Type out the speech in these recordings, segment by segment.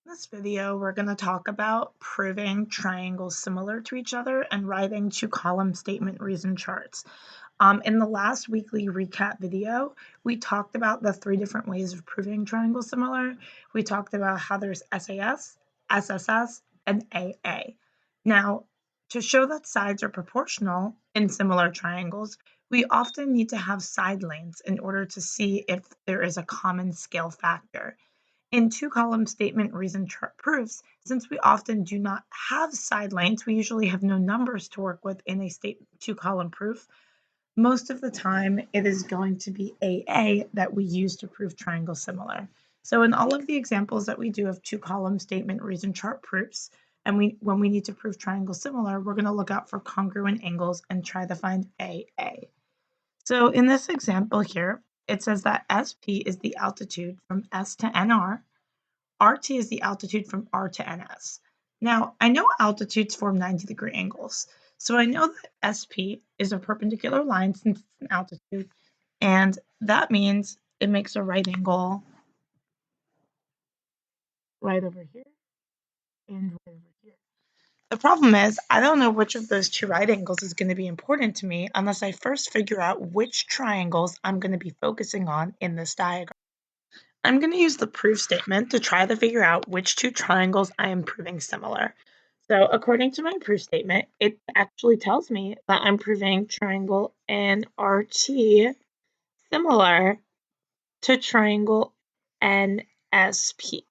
In this video, we're going to talk about proving triangles similar to each other and writing two-column statement reason charts. In the last weekly recap video, we talked about the three different ways of proving triangles similar. We talked about how there's SAS, SSS, and AA. Now, to show that sides are proportional in similar triangles, we often need to have side lengths in order to see if there is a common scale factor. In two-column statement reason chart proofs, since we often do not have side lengths, we usually have no numbers to work with in a two-column proof. Most of the time, it is going to be AA that we use to prove triangles similar. So in all of the examples that we do of two-column statement reason chart proofs, and when we need to prove triangles similar, we're going to look out for congruent angles and try to find AA. So in this example here, it says that SP is the altitude from S to NR. RT is the altitude from R to NS. Now, I know altitudes form 90-degree angles, so I know that SP is a perpendicular line since it's an altitude, and that means it makes a right angle right over here and right over here. The problem is, I don't know which of those two right angles is going to be important to me unless I first figure out which triangles I'm going to be focusing on in this diagram. I'm going to use the proof statement to try to figure out which two triangles I am proving similar. So according to my proof statement, it actually tells me that I'm proving triangle NRT similar to triangle NSP.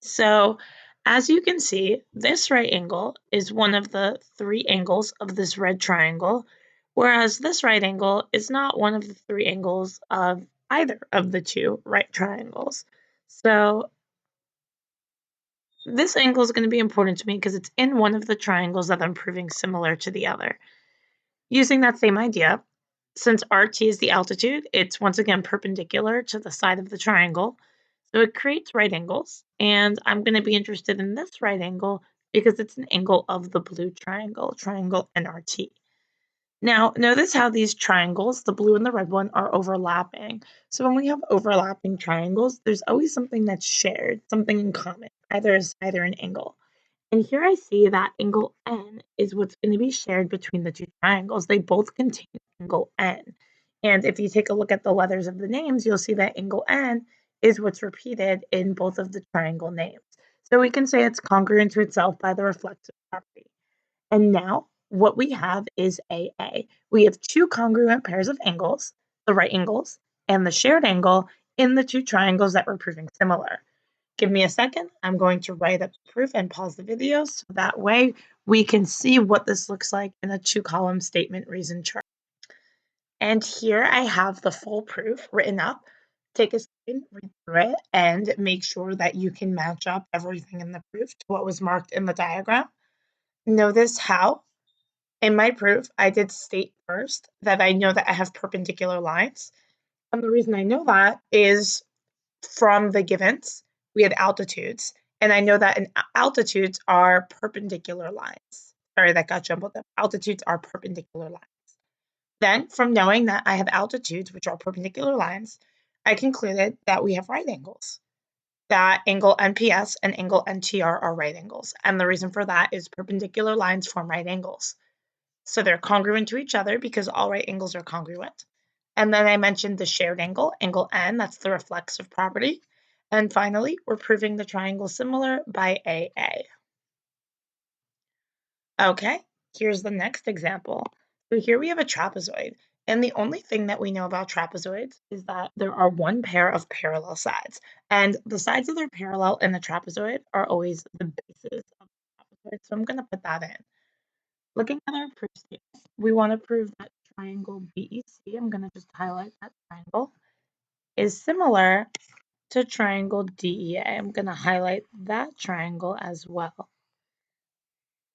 So as you can see, this right angle is one of the three angles of this red triangle, whereas this right angle is not one of the three angles of either of the two right triangles. So this angle is going to be important to me because it's in one of the triangles that I'm proving similar to the other. Using that same idea, since RT is the altitude, it's once again perpendicular to the side of the triangle. So it creates right angles, and I'm going to be interested in this right angle because it's an angle of the blue triangle, triangle NRT. Now, notice how these triangles, the blue and the red one, are overlapping. So when we have overlapping triangles, there's always something that's shared, something in common, either a side or an angle. And here I see that angle N is what's going to be shared between the two triangles. They both contain angle N. And if you take a look at the letters of the names, you'll see that angle N is what's repeated in both of the triangle names. So we can say it's congruent to itself by the reflexive property. And now what we have is AA. We have two congruent pairs of angles, the right angles and the shared angle in the two triangles that we're proving similar. Give me a second. I'm going to write up the proof and pause the video so that way we can see what this looks like in a two-column statement reason chart. And here I have the full proof written up. Take a second, read through it, and make sure that you can match up everything in the proof to what was marked in the diagram. Notice how in my proof I did state first that I know that I have perpendicular lines. And the reason I know that is from the givens, we had altitudes, and I know that altitudes are perpendicular lines. Sorry, that got jumbled up. Altitudes are perpendicular lines. Then, from knowing that I have altitudes, which are perpendicular lines, I concluded that we have right angles. That angle NPS and angle NTR are right angles. And the reason for that is perpendicular lines form right angles. So they're congruent to each other because all right angles are congruent. And then I mentioned the shared angle, angle N, that's the reflexive property. And finally, we're proving the triangle similar by AA. Okay, here's the next example. So here we have a trapezoid. And the only thing that we know about trapezoids is that there are one pair of parallel sides. And the sides that are parallel in the trapezoid are always the bases of the trapezoid. So I'm going to put that in. Looking at our proof statement, we want to prove that triangle BEC, I'm going to just highlight that triangle, is similar to triangle DEA. I'm going to highlight that triangle as well.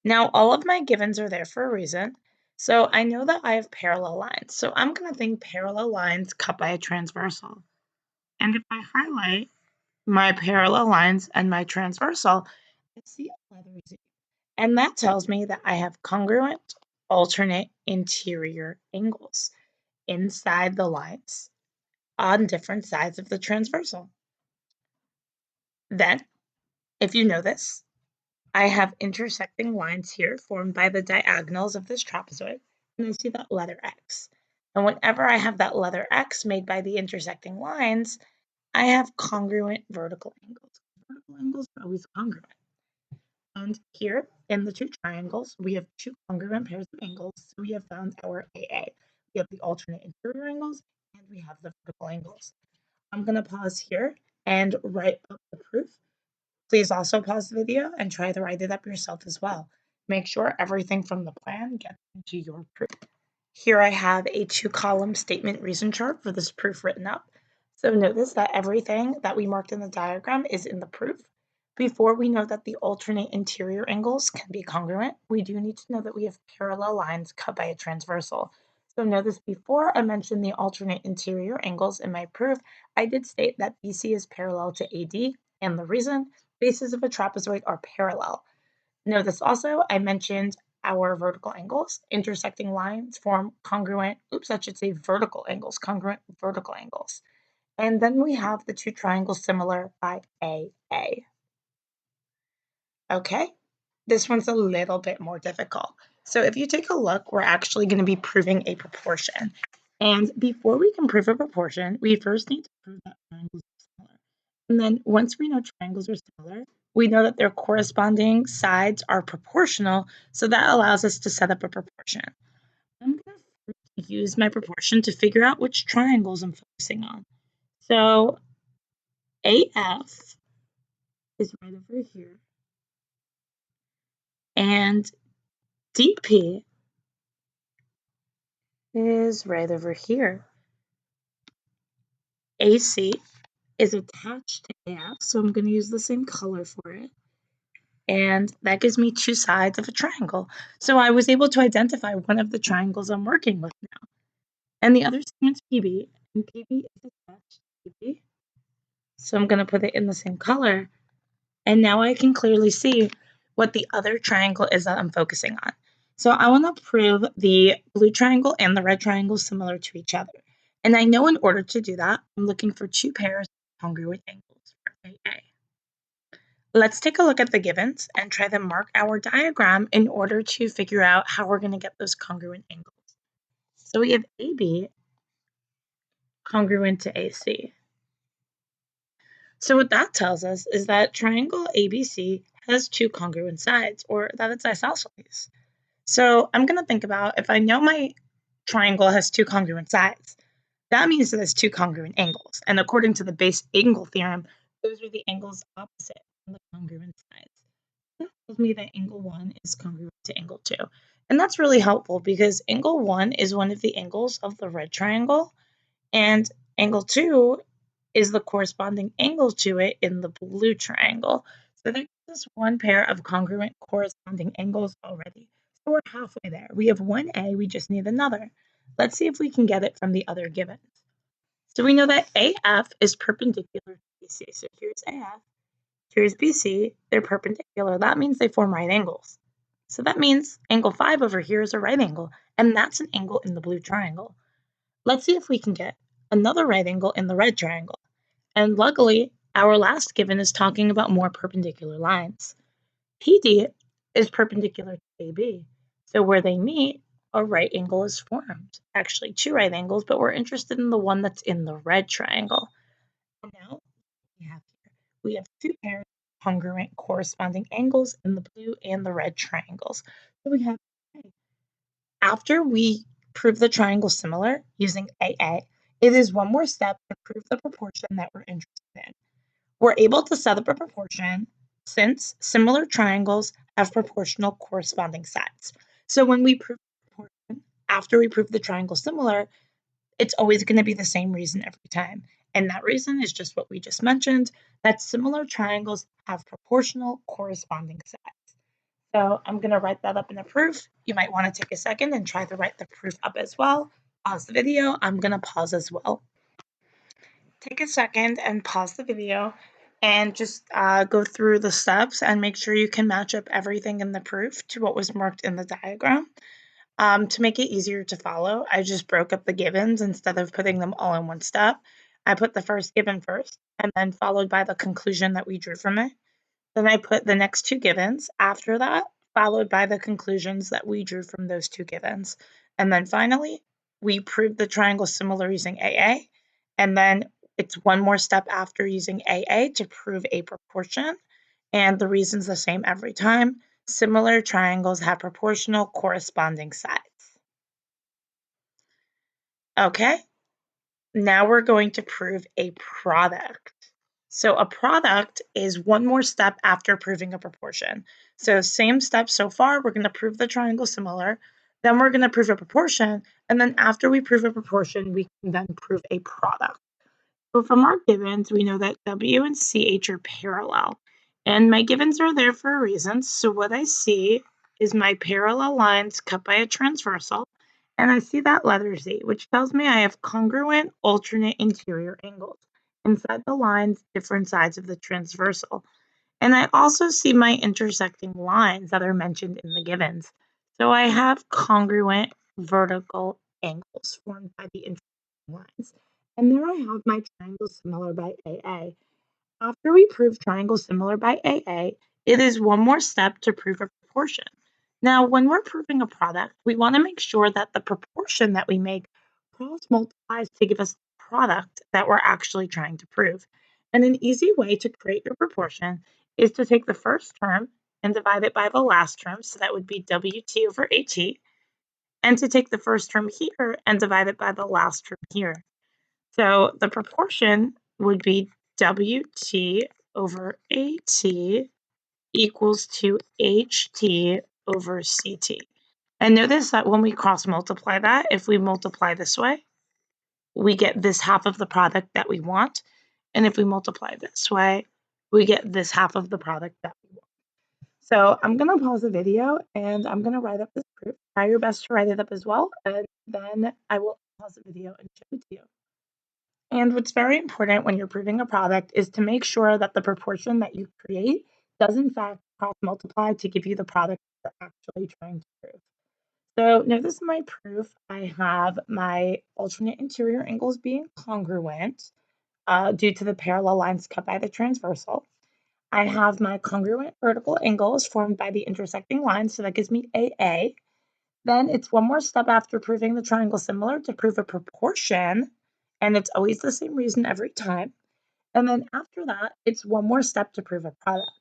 Now, all of my givens are there for a reason. So I know that I have parallel lines. So I'm going to think parallel lines cut by a transversal. And if I highlight my parallel lines and my transversal, I see a letter Z. And that tells me that I have congruent alternate interior angles inside the lines on different sides of the transversal. Then, if you know this, I have intersecting lines here formed by the diagonals of this trapezoid, and I see that letter X. And whenever I have that letter X made by the intersecting lines, I have congruent vertical angles. Vertical angles are always congruent. And here in the two triangles, we have two congruent pairs of angles. So we have found our AA. We have the alternate interior angles and we have the vertical angles. I'm going to pause here and write up the proof. Please also pause the video and try to write it up yourself as well. Make sure everything from the plan gets into your proof. Here I have a 2-column statement reason chart for this proof written up. So notice that everything that we marked in the diagram is in the proof. Before we know that the alternate interior angles can be congruent, we do need to know that we have parallel lines cut by a transversal. So notice before I mentioned the alternate interior angles in my proof, I did state that BC is parallel to AD, and the reason bases of a trapezoid are parallel. Notice also I mentioned our vertical angles. Intersecting lines form congruent, I should say vertical angles, congruent vertical angles. And then we have the two triangles similar by AA. Okay, this one's a little bit more difficult. So if you take a look, we're actually going to be proving a proportion. And before we can prove a proportion, we first need to prove that triangles are similar. And then once we know triangles are similar, we know that their corresponding sides are proportional, so that allows us to set up a proportion. I'm going to use my proportion to figure out which triangles I'm focusing on. So AF is right over here, and DP is right over here. AC is attached to AF, so I'm going to use the same color for it. And that gives me two sides of a triangle. So I was able to identify one of the triangles I'm working with now. And the other segment's PB, and PB is attached to PB. So I'm going to put it in the same color. And now I can clearly see what the other triangle is that I'm focusing on. So I want to prove the blue triangle and the red triangle similar to each other. And I know in order to do that, I'm looking for two pairs of congruent angles for AA. Let's take a look at the givens and try to mark our diagram in order to figure out how we're going to get those congruent angles. So we have AB congruent to AC. So what that tells us is that triangle ABC has two congruent sides, or that it's isosceles. So I'm going to think about if I know my triangle has two congruent sides, that means that it's two congruent angles. And according to the base angle theorem, those are the angles opposite on the congruent sides. That tells me that angle 1 is congruent to angle 2. And that's really helpful because angle 1 is one of the angles of the red triangle, and angle 2 is the corresponding angle to it in the blue triangle. So that gives us one pair of congruent corresponding angles already. So we're halfway there. We have one A, we just need another. Let's see if we can get it from the other givens. So we know that AF is perpendicular to BC. So here's AF, here's BC, they're perpendicular. That means they form right angles. So that means angle 5 over here is a right angle, and that's an angle in the blue triangle. Let's see if we can get another right angle in the red triangle. And luckily, our last given is talking about more perpendicular lines. PD is perpendicular to AB. So where they meet, a right angle is formed. Actually, two right angles, but we're interested in the one that's in the red triangle. And now we have two pairs of congruent corresponding angles in the blue and the red triangles. So we have after we prove the triangle similar using AA, it is one more step to prove the proportion that we're interested in. We're able to set up a proportion since similar triangles have proportional corresponding sides. So when we prove the proportion, after we prove the triangle similar, it's always going to be the same reason every time. And that reason is just what we just mentioned, that similar triangles have proportional corresponding sides. So I'm going to write that up in a proof. You might want to take a second and try to write the proof up as well. Pause the video. I'm going to pause as well. Take a second and pause the video and just go through the steps and make sure you can match up everything in the proof to what was marked in the diagram. To make it easier to follow, I just broke up the givens instead of putting them all in one step. I put the first given first, and then followed by the conclusion that we drew from it. Then I put the next two givens after that, followed by the conclusions that we drew from those two givens. And then finally, we proved the triangle similar using AA. And then it's one more step after using AA to prove a proportion. And the reason's the same every time. Similar triangles have proportional corresponding sides. Okay, now we're going to prove a product. So a product is one more step after proving a proportion. So same step so far, we're going to prove the triangle similar, then we're going to prove a proportion, and then after we prove a proportion, we can then prove a product. So from our givens, we know that W and CH are parallel. And my givens are there for a reason. So what I see is my parallel lines cut by a transversal, and I see that letter Z, which tells me I have congruent alternate interior angles inside the lines, different sides of the transversal. And I also see my intersecting lines that are mentioned in the givens. So I have congruent vertical angles formed by the intersecting lines. And there I have my triangle similar by AA. After we prove triangle similar by AA, it is one more step to prove a proportion. Now, when we're proving a product, we want to make sure that the proportion that we make cross multiplies to give us the product that we're actually trying to prove. And an easy way to create your proportion is to take the first term and divide it by the last term, so that would be WT over AT, and to take the first term here and divide it by the last term here. So the proportion would be WT over AT equals to HT over CT. And notice that when we cross multiply that, if we multiply this way, we get this half of the product that we want. And if we multiply this way, we get this half of the product that we want. So I'm going to pause the video and I'm going to write up this proof. Try your best to write it up as well. And then I will pause the video and show it to you. And what's very important when you're proving a product is to make sure that the proportion that you create does in fact cross multiply to give you the product you're actually trying to prove. So notice in my proof, I have my alternate interior angles being congruent due to the parallel lines cut by the transversal. I have my congruent vertical angles formed by the intersecting lines, so that gives me AA. Then it's one more step after proving the triangle similar to prove a proportion, and it's always the same reason every time. And then after that, it's one more step to prove a product.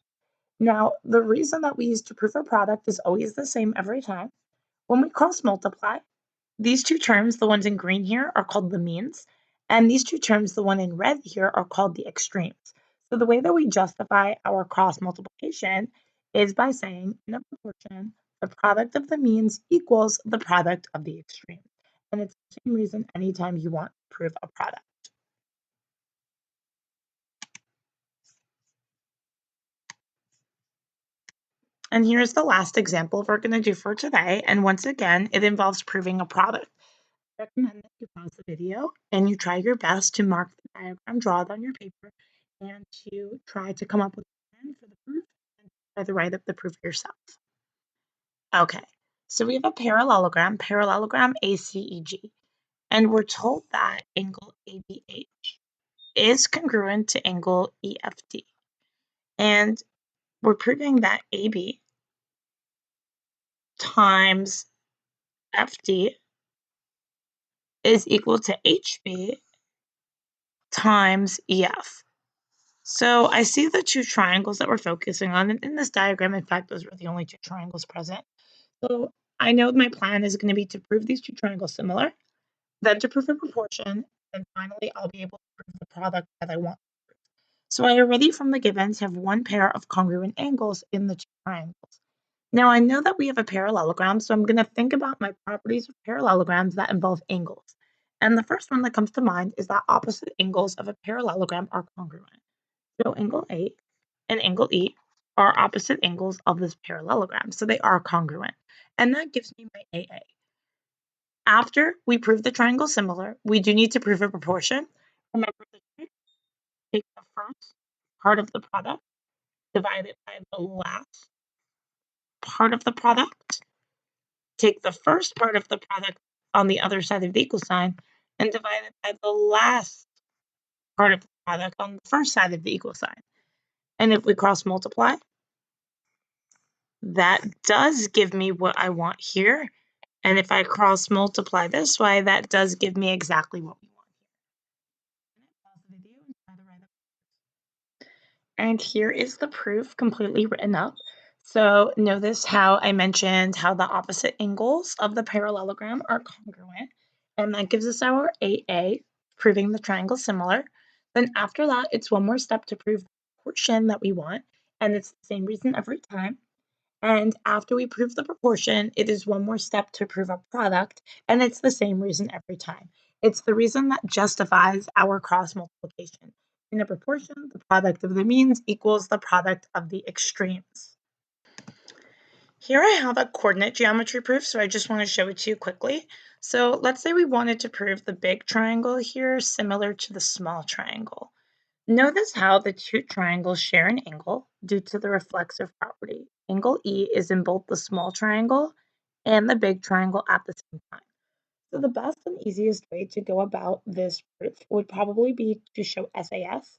Now, the reason that we use to prove a product is always the same every time. When we cross multiply, these two terms, the ones in green here, are called the means, and these two terms, the one in red here, are called the extremes. So the way that we justify our cross multiplication is by saying in a proportion, the product of the means equals the product of the extremes. And it's the same reason anytime you want to prove a product. And here's the last example we're going to do for today. And once again, it involves proving a product. I recommend that you pause the video and you try your best to mark the diagram, draw it on your paper, and to try to come up with a plan for the proof and try to write up the proof yourself. Okay, so we have a parallelogram ACEG, and we're told that angle ABH is congruent to angle EFD. And we're proving that AB times FD is equal to HB times EF. So I see the two triangles that we're focusing on. And in this diagram, in fact, those are the only two triangles present. So I know my plan is going to be to prove these two triangles similar, then to prove a proportion, and finally I'll be able to prove the product that I want. So I already from the givens have one pair of congruent angles in the two triangles. Now I know that we have a parallelogram, so I'm going to think about my properties of parallelograms that involve angles. And the first one that comes to mind is that opposite angles of a parallelogram are congruent. So angle A and angle E are opposite angles of this parallelogram, so they are congruent. And that gives me my AA. After we prove the triangle similar, we do need to prove a proportion. Remember the trick, take the first part of the product, divide it by the last part of the product, take the first part of the product on the other side of the equal sign, and divide it by the last part of the product on the first side of the equal sign. And if we cross multiply, that does give me what I want here. And if I cross multiply this way, that does give me exactly what we want here. Pause the video and try to write up. And here is the proof completely written up. So notice how I mentioned how the opposite angles of the parallelogram are congruent. And that gives us our 8a, proving the triangle similar. Then after that, it's one more step to prove the proportion that we want. And it's the same reason every time. And after we prove the proportion, it is one more step to prove a product, and it's the same reason every time. It's the reason that justifies our cross multiplication. In a proportion, the product of the means equals the product of the extremes. Here I have a coordinate geometry proof, so I just want to show it to you quickly. So let's say we wanted to prove the big triangle here similar to the small triangle. Notice how the two triangles share an angle due to the reflexive property. Angle E is in both the small triangle and the big triangle at the same time. So the best and easiest way to go about this proof would probably be to show SAS.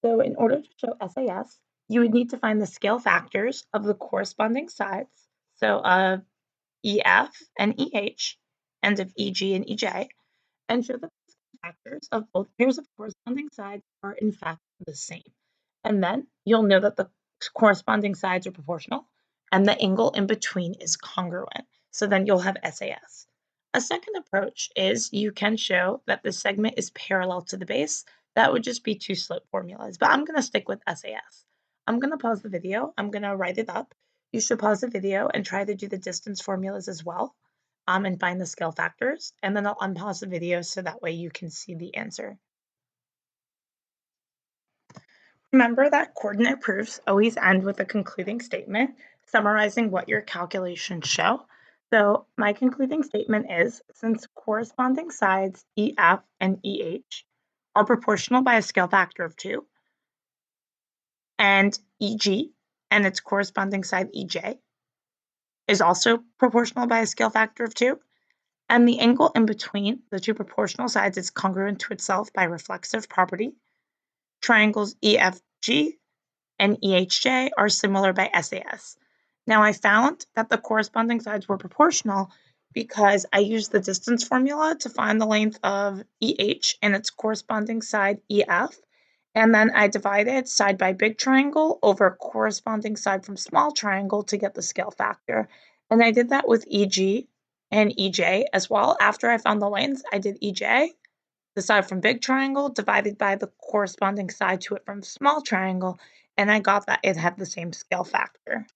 So in order to show SAS, you would need to find the scale factors of the corresponding sides, so of EF and EH, and of EG and EJ, and show that the scale factors of both pairs of corresponding sides are in fact the same. And then you'll know that the corresponding sides are proportional and the angle in between is congruent. So then you'll have SAS. A second approach is you can show that the segment is parallel to the base. That would just be two slope formulas, but I'm going to stick with SAS. I'm going to pause the video. I'm going to write it up. You should pause the video and try to do the distance formulas as well, and find the scale factors. And then I'll unpause the video so that way you can see the answer. Remember that coordinate proofs always end with a concluding statement summarizing what your calculations show. So my concluding statement is, since corresponding sides EF and EH are proportional by a scale factor of 2, and EG and its corresponding side EJ is also proportional by a scale factor of 2, and the angle in between the two proportional sides is congruent to itself by reflexive property, triangles EFG and EHJ are similar by SAS. Now I found that the corresponding sides were proportional because I used the distance formula to find the length of EH and its corresponding side EF, and then I divided side by big triangle over corresponding side from small triangle to get the scale factor. And I did that with EG and EJ as well. After I found the lengths, I did EJ, the side from big triangle, divided by the corresponding side to it from small triangle, and I got that it had the same scale factor.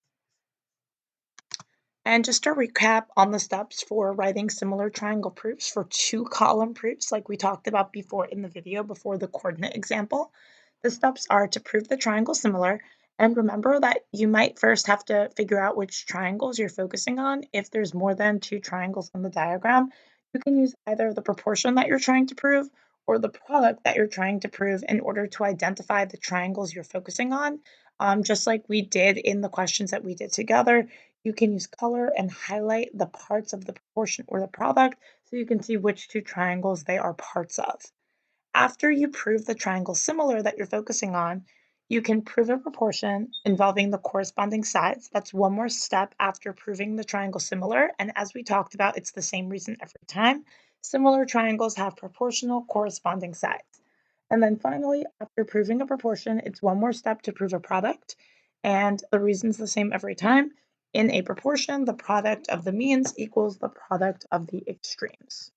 And just to recap on the steps for writing similar triangle proofs for two-column proofs like we talked about before in the video before the coordinate example, the steps are to prove the triangle similar, and remember that you might first have to figure out which triangles you're focusing on. If there's more than two triangles in the diagram, you can use either the proportion that you're trying to prove or the product that you're trying to prove in order to identify the triangles you're focusing on. Just like we did in the questions that we did together, you can use color and highlight the parts of the proportion or the product so you can see which two triangles they are parts of. After you prove the triangle similar that you're focusing on, you can prove a proportion involving the corresponding sides. That's one more step after proving the triangle similar. And as we talked about, it's the same reason every time. Similar triangles have proportional corresponding sides. And then finally, after proving a proportion, it's one more step to prove a product. And the reason's the same every time. In a proportion, the product of the means equals the product of the extremes.